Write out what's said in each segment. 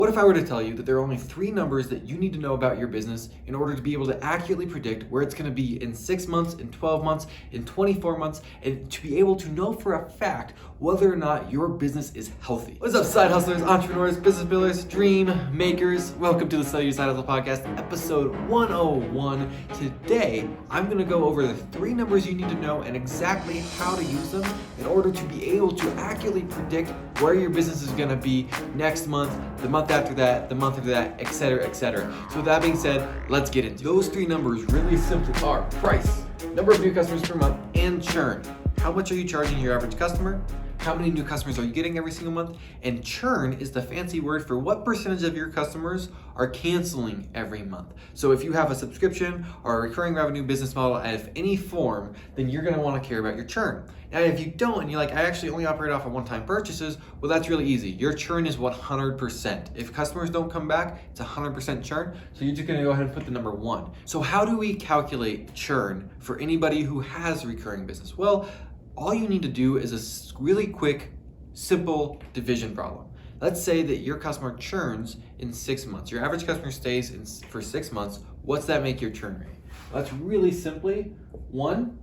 What if I were to tell you that there are only 3 numbers that you need to know about your business in order to be able to accurately predict where it's going to be in 6 months, in 12 months, in 24 months, and to be able to know for a fact whether or not your business is healthy? What's up, side hustlers, entrepreneurs, business builders, dream makers? Welcome to the Sell Your Side Hustle Podcast, episode 101. Today, I'm going to go over the 3 numbers you need to know and exactly how to use them in order to be able to accurately predict where your business is going to be next month, the month after that, the month after that, etc., etc. So with that being said, let's get into it. Those 3 numbers really simply are price, number of new customers per month, and churn. How much are you charging your average customer? How many new customers are you getting every single month? And churn is the fancy word for what percentage of your customers are canceling every month. So if you have a subscription or a recurring revenue business model of any form, then you're gonna wanna care about your churn. Now, if you don't, and you're like, I actually only operate off of one-time purchases, well, that's really easy. Your churn is 100%. If customers don't come back, it's 100% churn. So you're just gonna go ahead and put the number 1. So how do we calculate churn for anybody who has a recurring business? Well, all you need to do is a really quick, simple division problem. Let's say that your customer churns in 6 months. Your average customer stays for 6 months. What's that make your churn rate? Well, that's really simply 1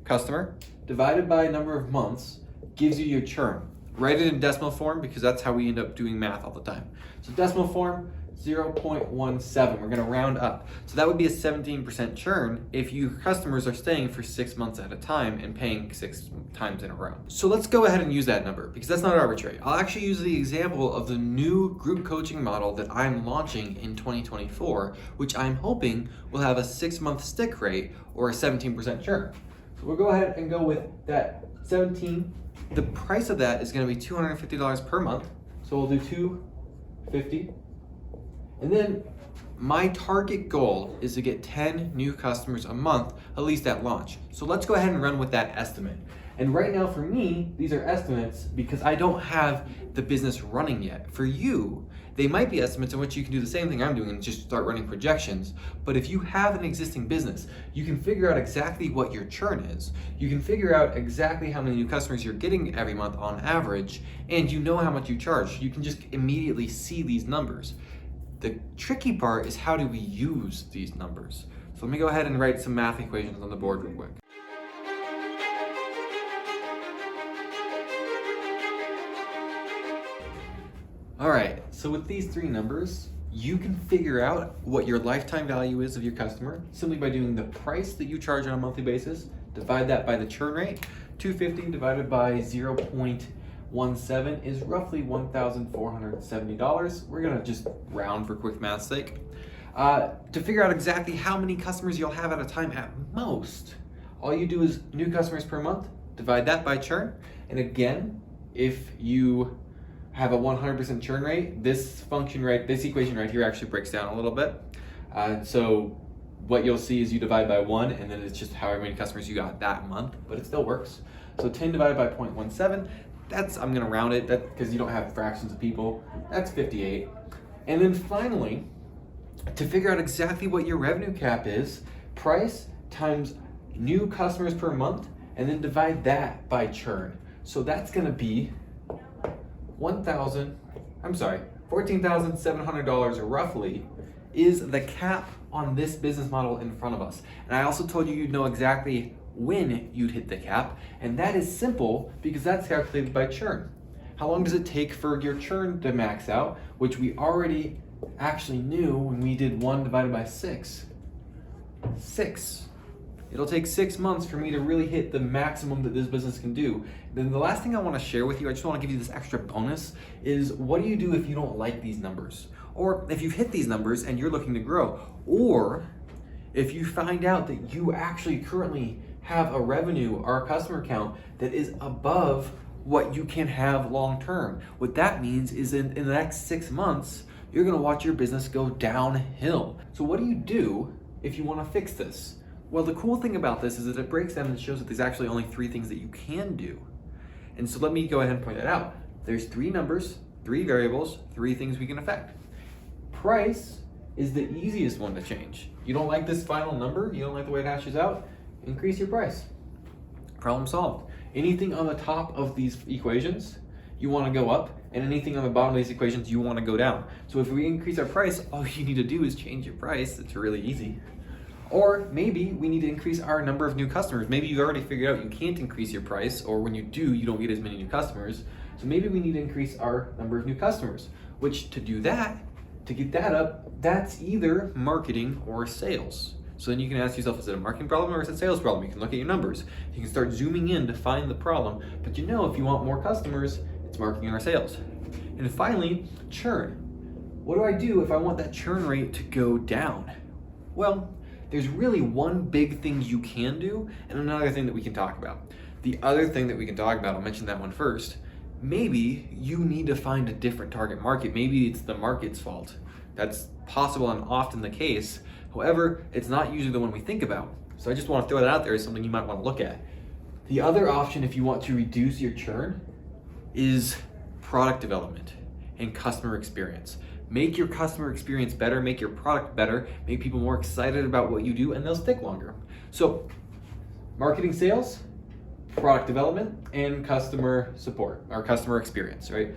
customer divided by number of months gives you your churn. Write it in decimal form because that's how we end up doing math all the time. So decimal form, 0.17. We're gonna round up. So that would be a 17% churn if your customers are staying for 6 months at a time and paying 6 times in a row. So let's go ahead and use that number because that's not arbitrary. I'll actually use the example of the new group coaching model that I'm launching in 2024, which I'm hoping will have a 6-month stick rate or a 17% churn. So we'll go ahead and go with that 17. The price of that is gonna be $250 per month. So we'll do $250. And then my target goal is to get 10 new customers a month, at least at launch. So let's go ahead and run with that estimate. And right now for me, these are estimates because I don't have the business running yet. For you, they might be estimates in which you can do the same thing I'm doing and just start running projections. But if you have an existing business, you can figure out exactly what your churn is. You can figure out exactly how many new customers you're getting every month on average, and you know how much you charge. You can just immediately see these numbers. The tricky part is how do we use these numbers? So let me go ahead and write some math equations on the board real quick. All right, so with these 3 numbers, you can figure out what your lifetime value is of your customer simply by doing the price that you charge on a monthly basis, divide that by the churn rate. 250 divided by 0.17 is roughly $1,470. We're gonna just round for quick math's sake. To figure out exactly how many customers you'll have at a time at most, all you do is new customers per month, divide that by churn. And again, if you have a 100% churn rate, this equation right here actually breaks down a little bit. So what you'll see is you divide by 1 and then it's just however many customers you got that month, but it still works. So 10 divided by 0.17, I'm gonna round it because you don't have fractions of people, that's 58. And then finally, to figure out exactly what your revenue cap is, price times new customers per month, and then divide that by churn. So that's gonna be $14,700 roughly is the cap on this business model in front of us. And I also told you you'd know exactly when you'd hit the cap, and that is simple because that's calculated by churn. How long does it take for your churn to max out, which we already actually knew when we did 1 divided by 6. 6. It'll take 6 months for me to really hit the maximum that this business can do. Then the last thing I want to share with you, I just want to give you this extra bonus, is what do you do if you don't like these numbers? Or if you've hit these numbers and you're looking to grow? Or if you find out that you actually currently have a revenue or a customer count that is above what you can have long term. What that means is in the next 6 months, you're gonna watch your business go downhill. So what do you do if you wanna fix this? Well, the cool thing about this is that it breaks down and shows that there's actually only 3 things that you can do. And so let me go ahead and point that out. There's 3 numbers, 3 variables, 3 things we can affect. Price is the easiest one to change. You don't like this final number, you don't like the way it hashes out, increase your price. Problem solved. Anything on the top of these equations, you want to go up and anything on the bottom of these equations you want to go down. So if we increase our price, all you need to do is change your price. It's really easy. Or maybe we need to increase our number of new customers. Maybe you've already figured out you can't increase your price, or when you do, you don't get as many new customers. So maybe we need to increase our number of new customers, which to do that, to get that up, that's either marketing or sales. So then you can ask yourself, is it a marketing problem or is it a sales problem? You can look at your numbers. You can start zooming in to find the problem, but you know if you want more customers, it's marketing or sales. And finally, churn. What do I do if I want that churn rate to go down? Well, there's really one big thing you can do and another thing that we can talk about. The other thing that we can talk about, I'll mention that one first. Maybe you need to find a different target market. Maybe it's the market's fault. That's possible and often the case. However, it's not usually the one we think about. So I just want to throw that out there as something you might want to look at. The other option, if you want to reduce your churn, is product development and customer experience. Make your customer experience better, make your product better, make people more excited about what you do, and they'll stick longer. So, marketing, sales, product development, and customer support, or customer experience, right?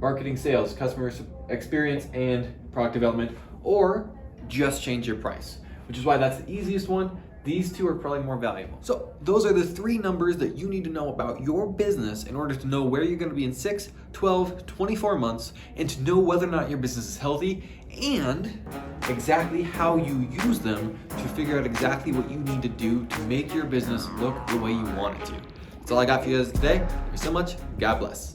Marketing, sales, customer experience, and product development, or just change your price, which is why that's the easiest one. These two are probably more valuable. So those are the 3 numbers that you need to know about your business in order to know where you're going to be in 6, 12, 24 months, and to know whether or not your business is healthy, and exactly how you use them to figure out exactly what you need to do to make your business look the way you want it to. That's all I got for you guys today. Thank you so much. God bless.